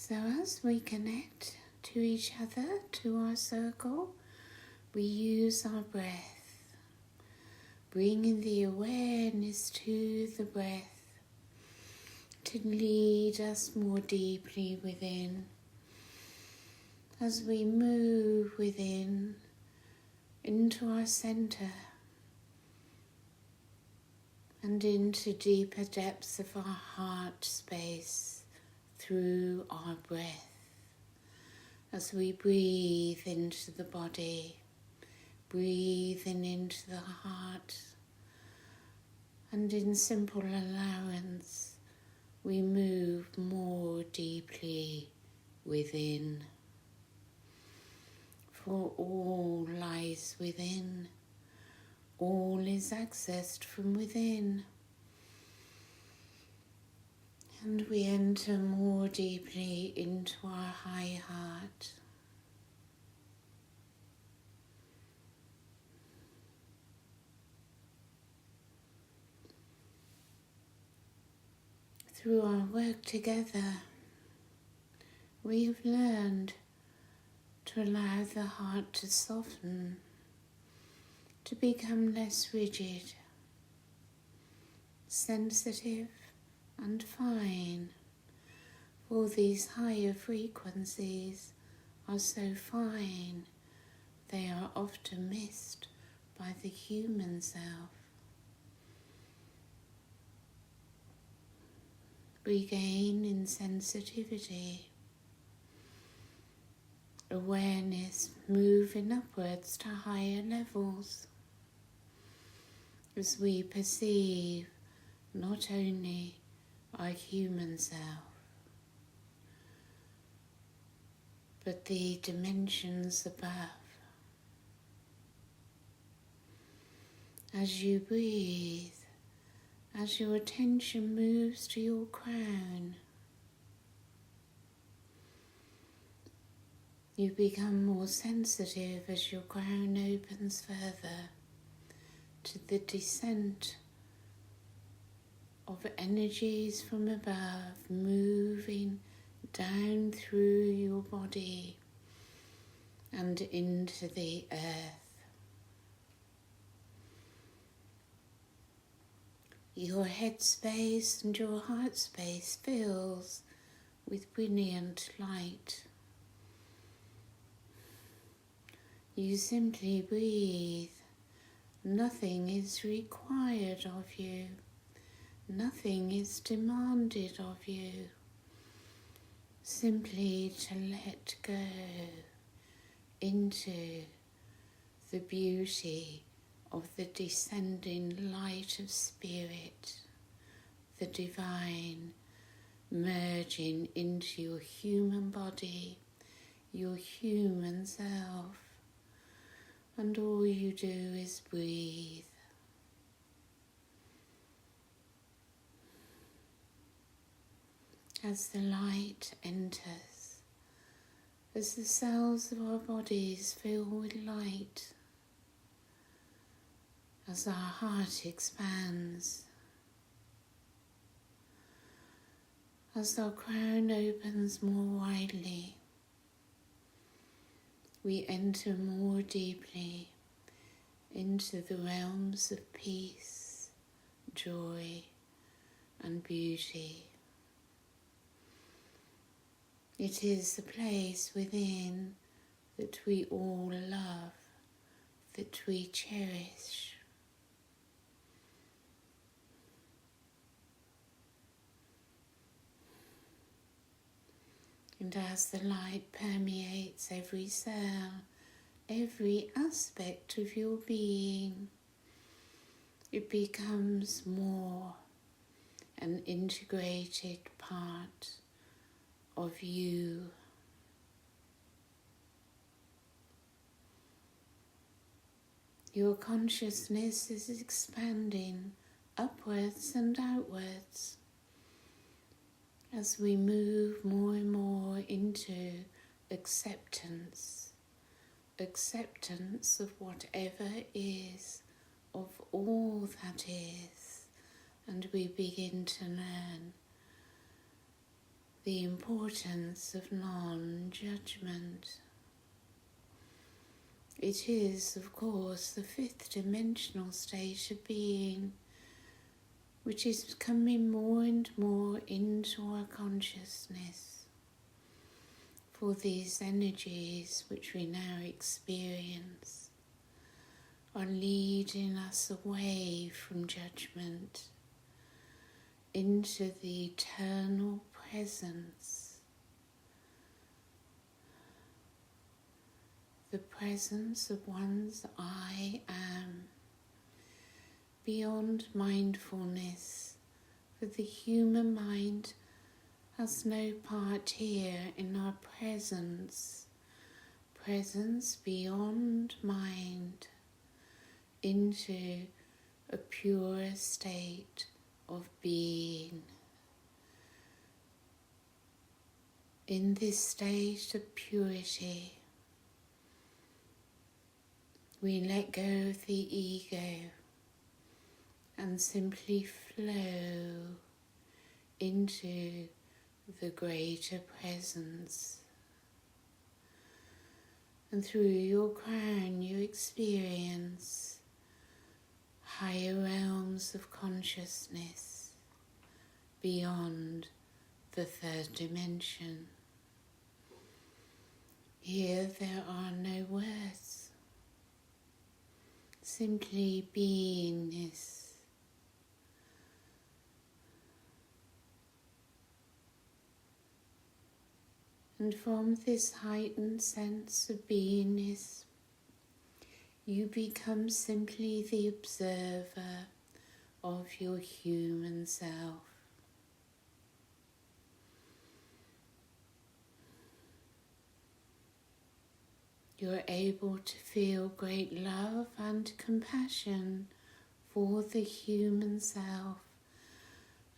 So as we connect to each other, to our circle, we use our breath, bringing the awareness to the breath to lead us more deeply within. As we move within into our center and into deeper depths of our heart space through our breath, as we breathe into the body, breathing into the heart, and in simple allowance we move more deeply within. For all lies within, all is accessed from within. And we enter more deeply into our high heart. Through our work together, we have learned to allow the heart to soften, to become less rigid, sensitive and fine. For these higher frequencies are so fine, they are often missed by the human self. We gain in sensitivity, awareness moving upwards to higher levels as we perceive not only our human self, but the dimensions above. As you breathe, as your attention moves to your crown, you become more sensitive as your crown opens further to the descent of energies from above moving down through your body and into the earth. Your head space and your heart space fills with brilliant light. You simply breathe. Nothing is required of you. Nothing is demanded of you. Simply to let go into the beauty of the descending light of spirit, the divine merging into your human body, your human self, and all you do is breathe. As the light enters, as the cells of our bodies fill with light, as our heart expands, as our crown opens more widely, we enter more deeply into the realms of peace, joy, and beauty. It is the place within that we all love, that we cherish. And as the light permeates every cell, every aspect of your being, it becomes more an integrated part of you. Your consciousness is expanding upwards and outwards as we move more and more into acceptance of whatever is, of all that is, and we begin to learn the importance of non-judgment. It is, of course, the fifth dimensional state of being, which is coming more and more into our consciousness. For these energies which we now experience are leading us away from judgment into the eternal presence, the presence of one's I am, beyond mindfulness, for the human mind has no part here in our presence beyond mind, into a pure state of being. In this state of purity, we let go of the ego and simply flow into the greater presence. And through your crown you experience higher realms of consciousness beyond the third dimension. Here there are no words, simply beingness. And from this heightened sense of beingness, you become simply the observer of your human self. You're able to feel great love and compassion for the human self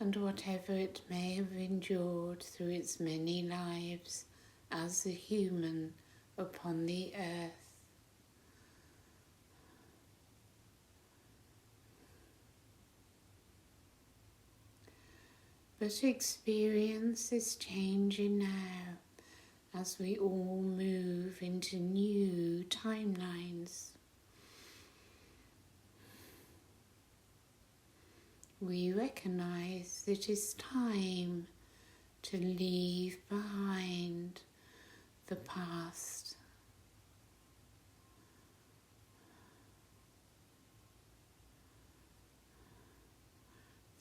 and whatever it may have endured through its many lives as a human upon the earth. But experience is changing now as we all move into new timelines. We recognize it is time to leave behind the past.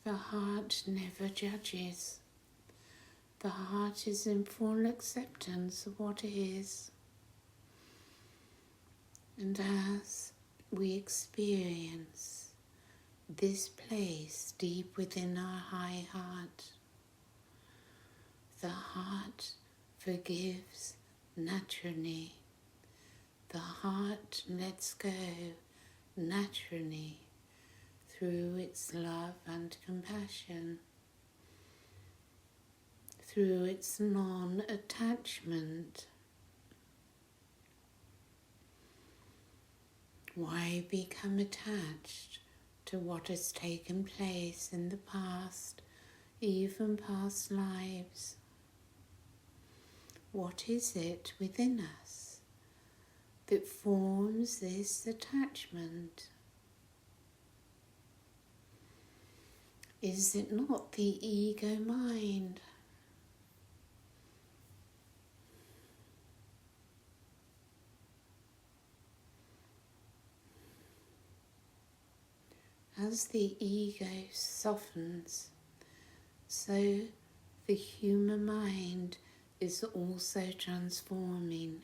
The heart never judges. The heart is in full acceptance of what is. And as we experience this place deep within our high heart, the heart forgives naturally. The heart lets go naturally through its love and compassion, through its non-attachment. Why become attached to what has taken place in the past, even past lives? What is it within us that forms this attachment? Is it not the ego mind? As the ego softens, so the human mind is also transforming.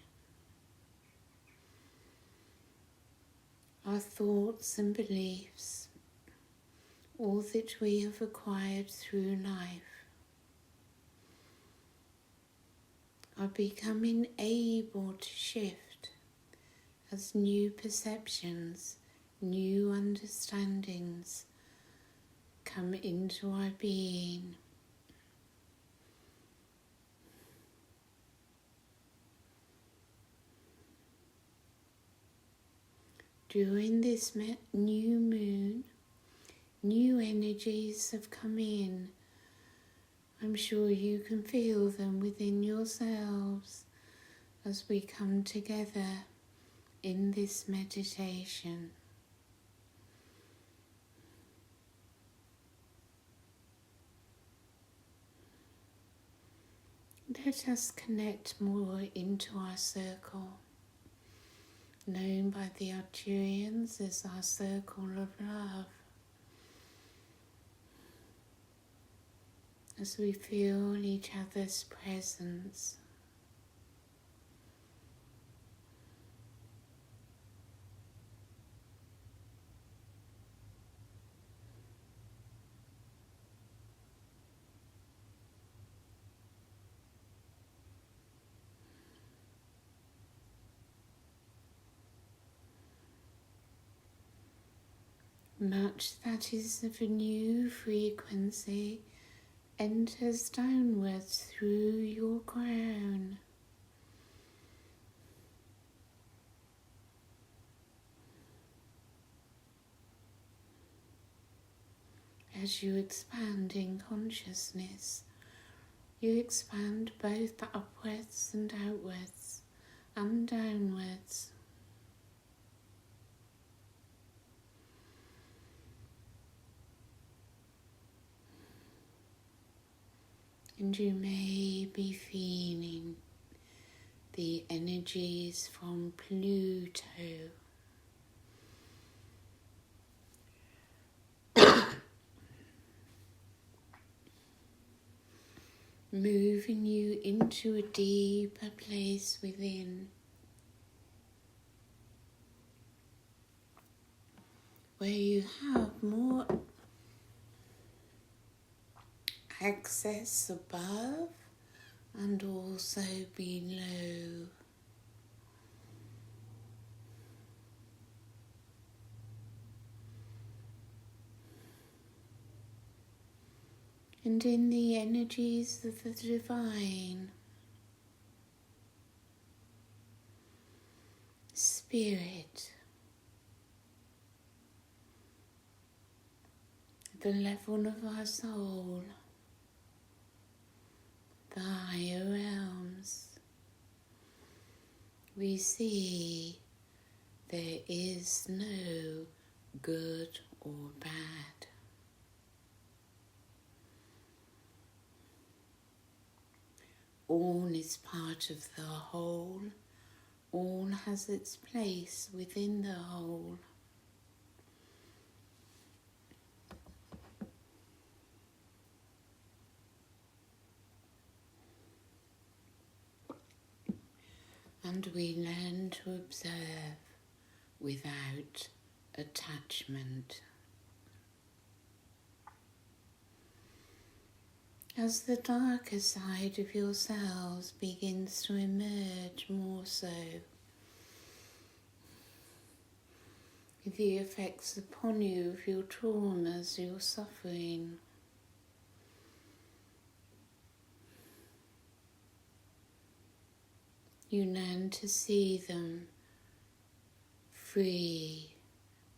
Our thoughts and beliefs, all that we have acquired through life, are becoming able to shift as new perceptions, new understandings come into our being. During this new moon, new energies have come in I'm sure you can feel them within yourselves as we come together in this meditation. Let us connect more into our circle, known by the Arcturians as our circle of love, as we feel each other's presence. Much that is of a new frequency enters downwards through your crown. As you expand in consciousness, you expand both upwards and outwards and downwards. And you may be feeling the energies from Pluto moving you into a deeper place within, where you have more access above and also below. And in the energies of the divine, spirit, the level of our soul, the higher realms, we see there is no good or bad. All is part of the whole, all has its place within the whole. And we learn to observe without attachment. As the darker side of yourselves begins to emerge more so, with the effects upon you of your traumas, your suffering, you learn to see them free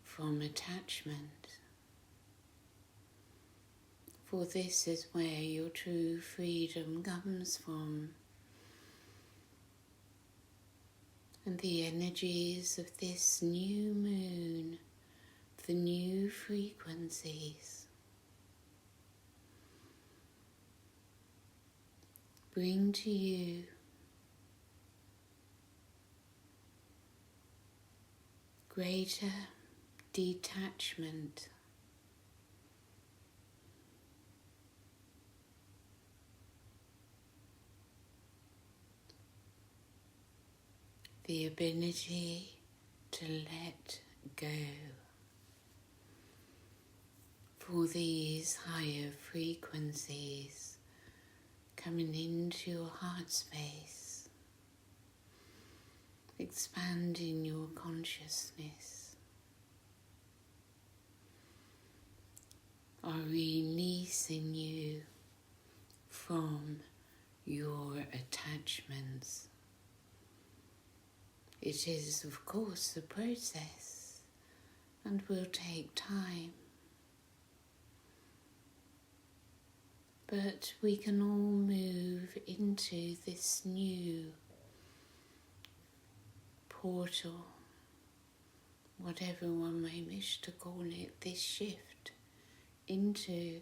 from attachment. For this is where your true freedom comes from. And the energies of this new moon, the new frequencies, bring to you greater detachment, the ability to let go. For these higher frequencies coming into your heart space, expanding your consciousness, are releasing you from your attachments. It is, of course, a process and will take time. but we can all move into this new portal, whatever one may wish to call it, this shift into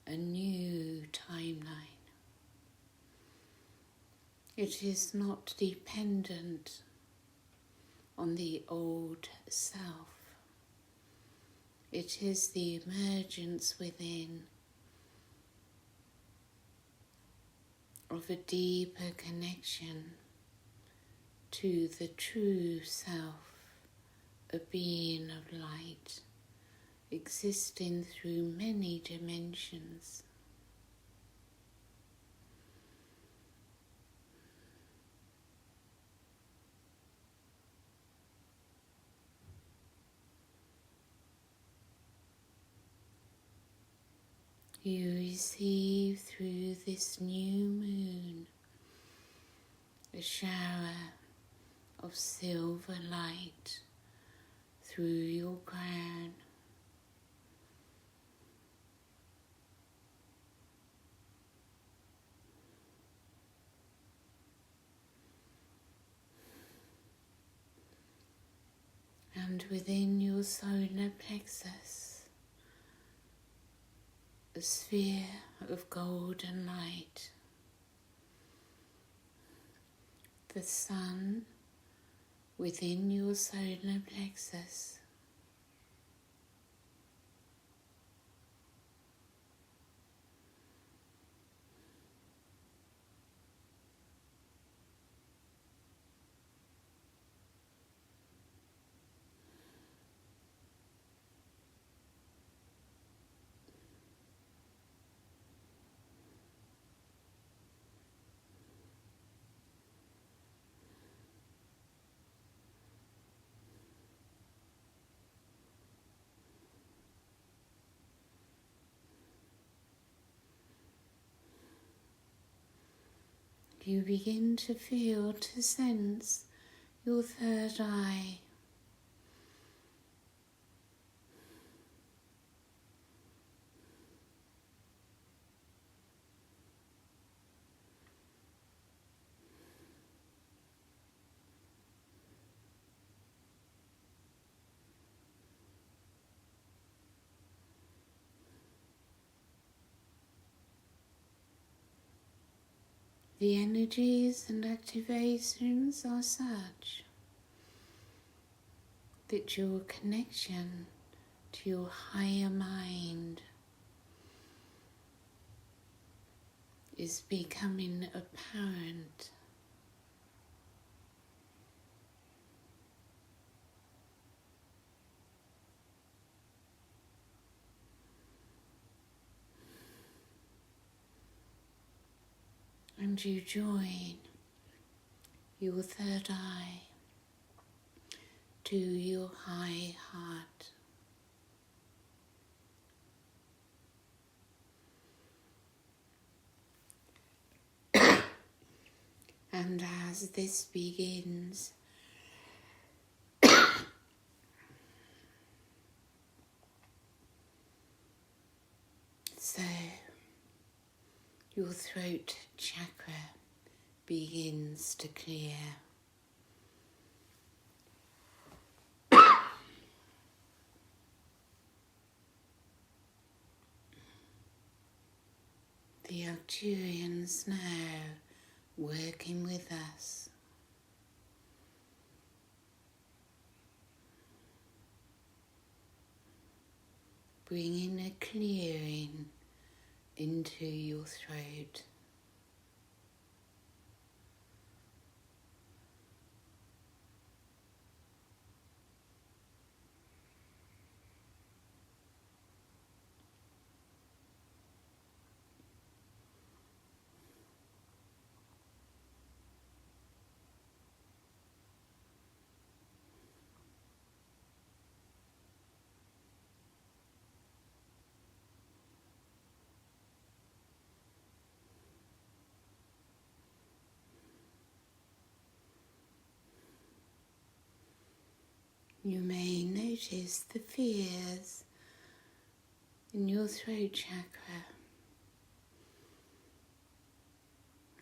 a new timeline. It is not dependent on the old self. It is the emergence within of a deeper connection to the true self, a being of light, existing through many dimensions. You receive through this new moon a shower of silver light through your crown. And within your solar plexus, a sphere of golden light. The sun within your solar plexus. You begin to feel, to sense your third eye. The energies and activations are such that your connection to your higher mind is becoming apparent. And you join your third eye to your high heart. And as this begins, so your throat chakra begins to clear. The Arcturians now working with us. Bringing a clearing into your throat. You may notice the fears in your throat chakra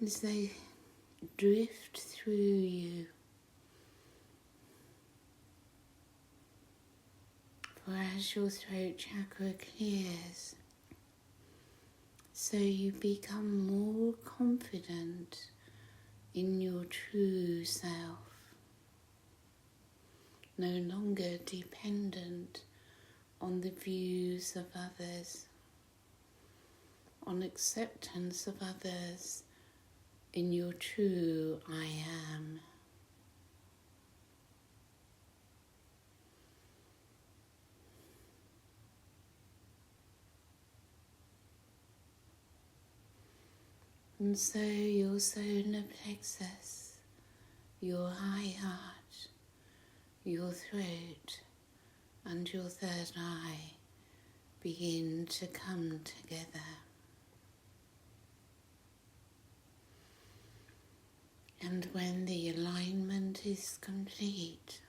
as they drift through you. For as your throat chakra clears, so you become more confident in your true self, no longer dependent on the views of others, on acceptance of others in your true I am. And so your solar plexus, your high heart, your throat and your third eye begin to come together. And when the alignment is complete,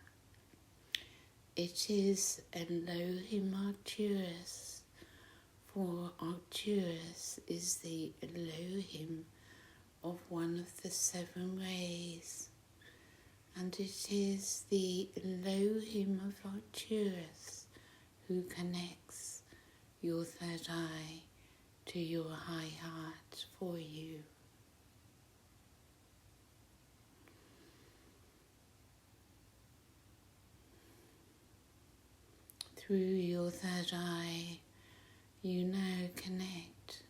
it is Elohim Arcturus, for Arcturus is the Elohim of one of the seven rays, and it is the Elohim of Arcturus who connects your third eye to your high heart for you. Through your third eye, you now connect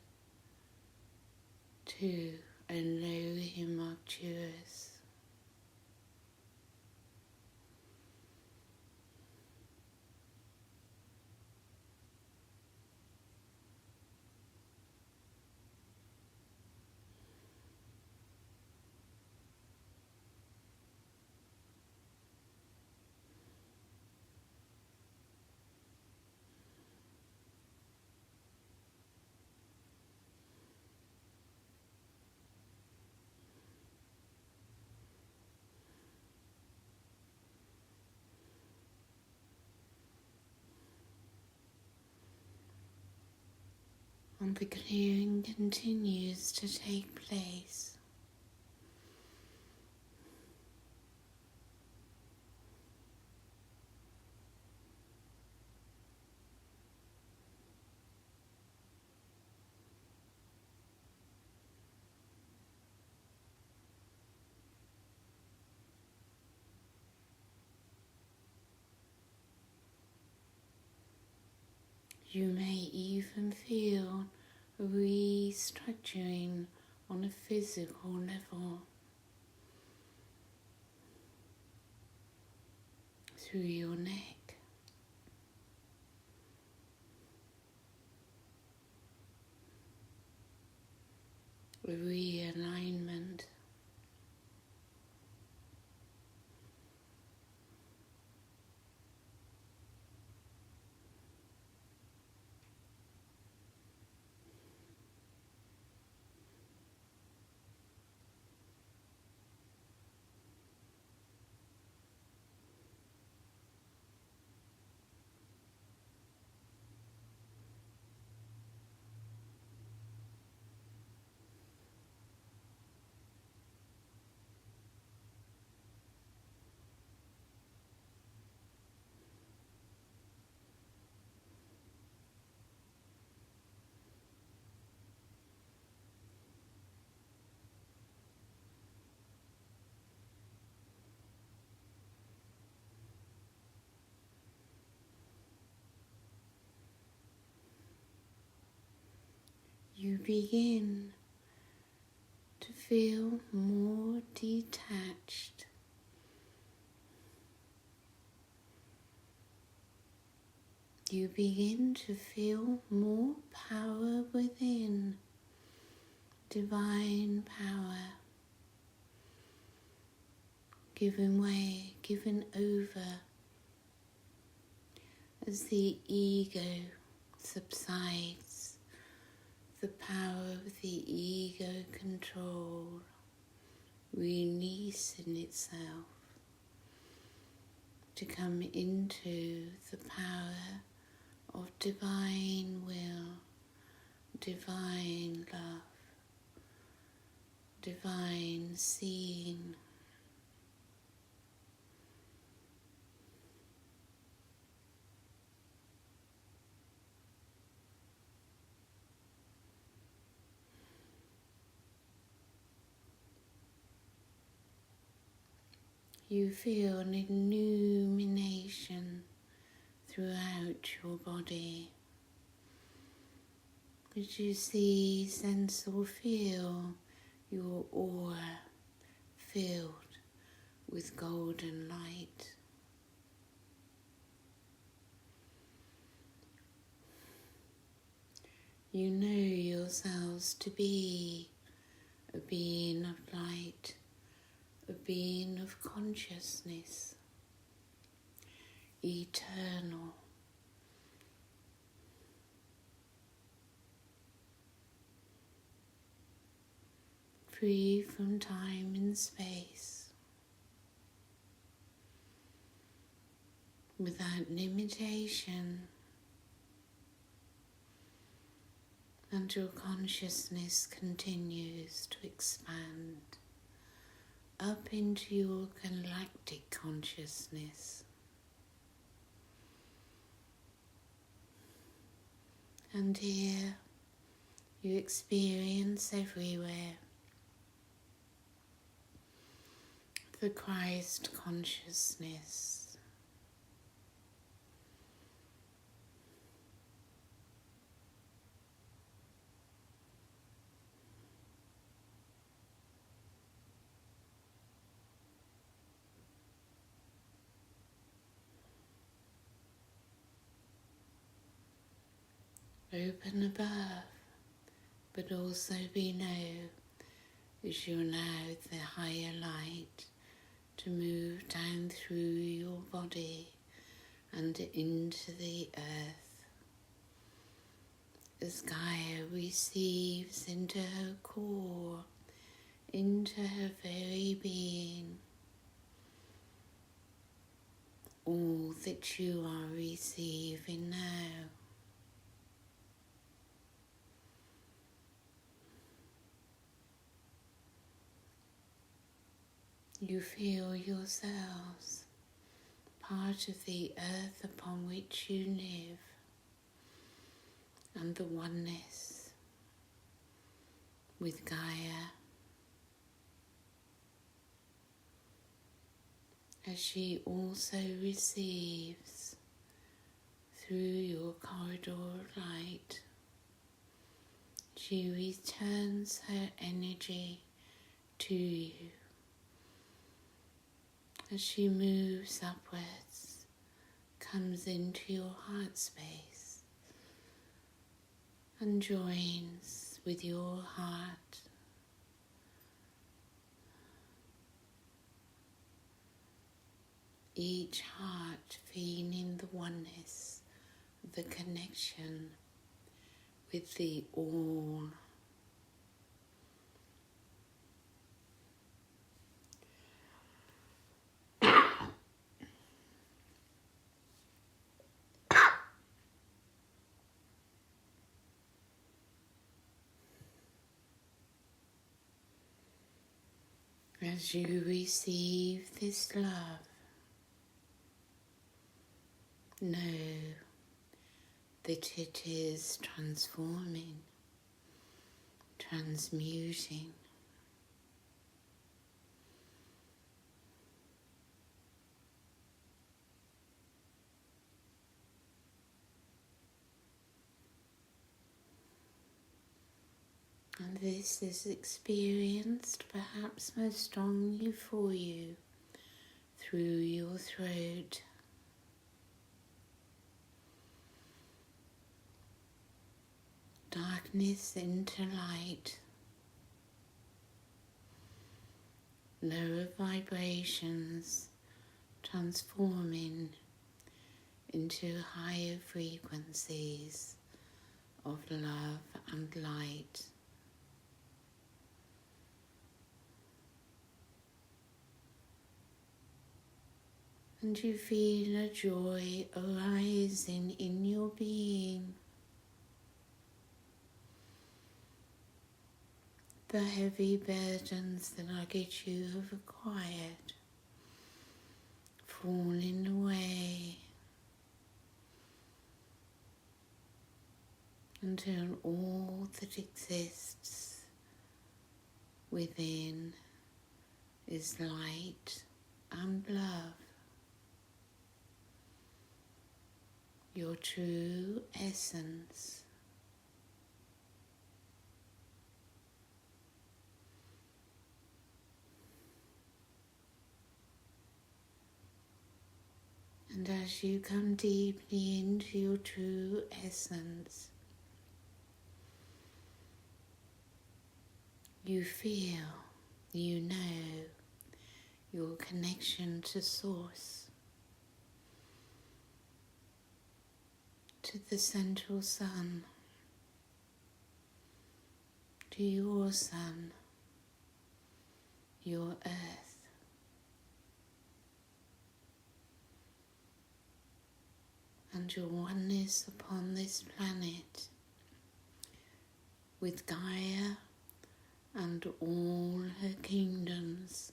to Elohim Arcturus. And the clearing continues to take place. You may even feel a restructuring on a physical level through your neck, a realignment. You begin to feel more detached. You begin to feel more power within, divine power, given way, given over, as the ego subsides. The power of the ego control releasing itself to come into the power of divine will, divine love, divine seeing. You feel an illumination throughout your body. As you see, sense or feel your aura filled with golden light. You know yourselves to be a being of light, a being of consciousness, eternal. Free from time and space, without limitation, and your consciousness continues to expand up into your galactic consciousness. And here you experience everywhere the Christ consciousness. Open above, but also below, as you allow the higher light to move down through your body and into the earth. As Gaia receives into her core, into her very being, all that you are receiving now. You feel yourselves part of the earth upon which you live, and the oneness with Gaia as she also receives through your corridor of light. She returns her energy to you as she moves upwards, comes into your heart space and joins with your heart. Each heart feeling the oneness, the connection with the all. As you receive this love, know that it is transforming, transmuting. And this is experienced perhaps most strongly for you through your throat. Darkness into light, lower vibrations transforming into higher frequencies of love and light. And you feel a joy arising in your being. the heavy burdens the luggage you have acquired falling away until all that exists within is light and love, your true essence. And as you come deeply into your true essence, you feel, you know, your connection to Source, to the central sun, to your sun, your earth. And your oneness upon this planet with Gaia and all her kingdoms.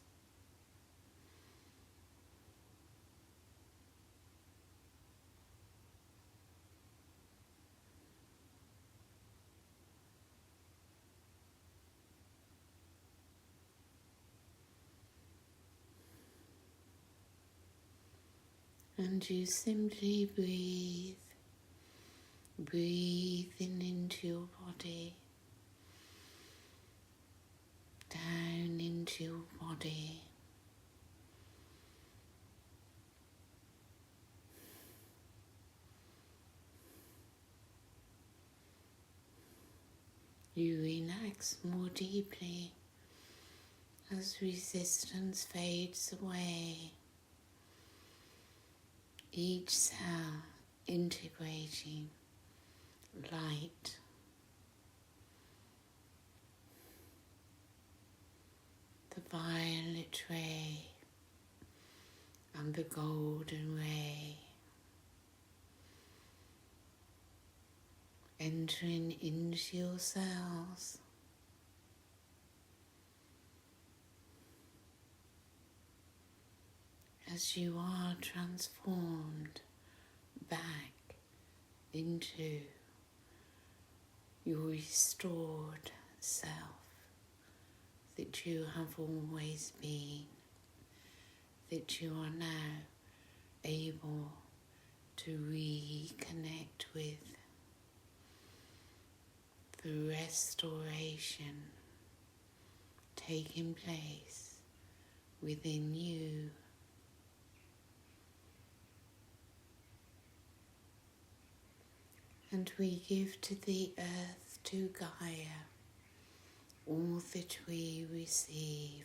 And you simply breathe, breathing into your body, down into your body. You relax more deeply as resistance fades away. Each cell integrating light, the violet ray and the golden ray entering into your cells. As you are transformed back into your restored self that you have always been, that you are now able to reconnect with, the restoration taking place within you. And we give to the earth, to Gaia, all that we receive